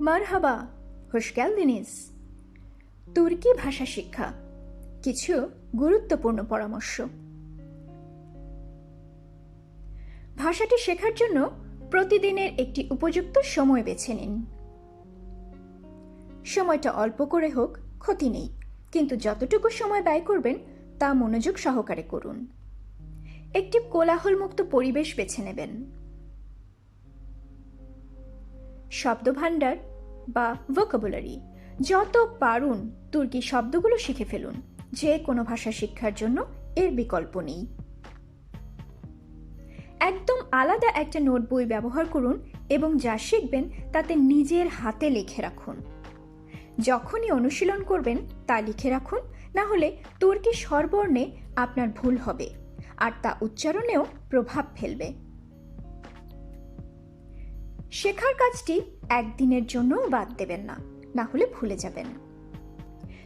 মারহাবা, hoş geldiniz। তুর্কি ভাষা শিক্ষা, কিছু গুরুত্বপূর্ণ পরামর্শ। ভাষাটি শেখার জন্য প্রতিদিনের একটি উপযুক্ত সময় বেছে নিন। সময়টা অল্প করে হোক, ক্ষতি নেই, কিন্তু যতটুকু সময় ব্যয় করবেন তা মনোযোগ সহকারে করুন। একটি কোলাহলমুক্ত পরিবেশ বেছে নেবেন। শব্দভাণ্ডার বা ভোকাবুলারি যত পারুন তুর্কি শব্দগুলো শিখে ফেলুন। যে কোনো ভাষা শিক্ষার জন্য এর বিকল্প নেই। একদম আলাদা একটা নোট বই ব্যবহার করুন এবং যা শিখবেন তাতে নিজের হাতে লিখে রাখুন। যখনই অনুশীলন করবেন তা লিখে রাখুন, না হলে তুর্কি স্বরবর্ণে আপনার ভুল হবে আর তা উচ্চারণেও প্রভাব ফেলবে। শেখার কাজটি একদিনের জন্যও বাদ দেবেন না, না হলে ভুলে যাবেন।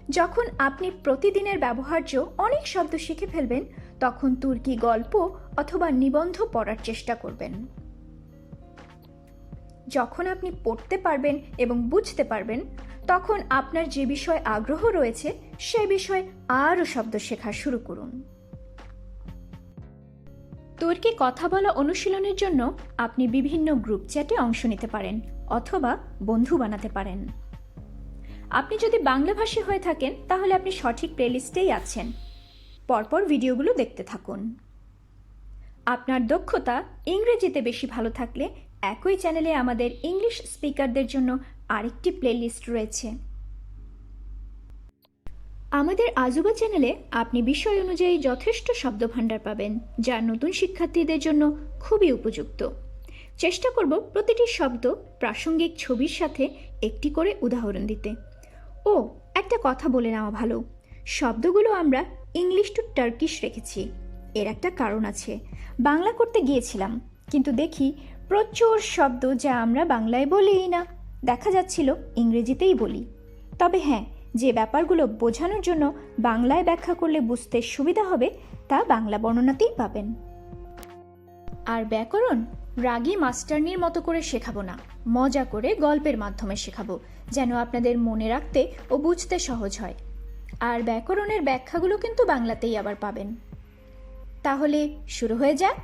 যখন আপনি প্রতিদিনের ব্যবহার্য অনেক শব্দ শিখে ফেলবেন, তখন তুর্কি গল্প অথবা নিবন্ধ পড়ার চেষ্টা করবেন। যখন আপনি পড়তে পারবেন এবং বুঝতে পারবেন, তখন আপনার যে বিষয়ে আগ্রহ রয়েছে সে বিষয়ে আরও শব্দ শেখা শুরু করুন। তুর্কি কথা বলা অনুশীলনের জন্য আপনি বিভিন্ন গ্রুপ চ্যাটে অংশ নিতে পারেন অথবা বন্ধু বানাতে পারেন। আপনি যদি বাংলাভাষী হয়ে থাকেন তাহলে আপনি সঠিক প্লেলিস্টেই আছেন। পরপর ভিডিওগুলো দেখতে থাকুন। আপনার দক্ষতা ইংরেজিতে বেশি ভালো থাকলে একই চ্যানেলে আমাদের ইংলিশ স্পিকারদের জন্য আরেকটি প্লেলিস্ট রয়েছে। আমাদের আজুবা চ্যানেলে আপনি বিষয় অনুযায়ী যথেষ্ট শব্দভাণ্ডার পাবেন, যা নতুন শিক্ষার্থীদের জন্য খুবই উপযুক্ত। চেষ্টা করব প্রতিটি শব্দ প্রাসঙ্গিক ছবির সাথে একটি করে উদাহরণ দিতে। ও একটা কথা বলে নেওয়া ভালো, শব্দগুলো আমরা ইংলিশ টু টার্কিশ রেখেছি। এর একটা কারণ আছে। বাংলা করতে গিয়েছিলাম, কিন্তু দেখি প্রচুর শব্দ যা আমরা বাংলায় বলিই না, দেখা যাচ্ছিল ইংরেজিতেই বলি। তবে হ্যাঁ, যে ব্যাপারগুলো বোঝানোর জন্য বাংলায় ব্যাখ্যা করলে বুঝতে সুবিধা হবে তা বাংলা বর্ণনাতেই পাবেন। আর ব্যাকরণ রাগী মাস্টারনির মতো করে শেখাবো না, মজা করে গল্পের মাধ্যমে শেখাবো, যেন আপনাদের মনে রাখতে ও বুঝতে সহজ হয়। আর ব্যাকরণের ব্যাখ্যাগুলো কিন্তু বাংলাতেই আবার পাবেন। তাহলে শুরু হয়ে যাক।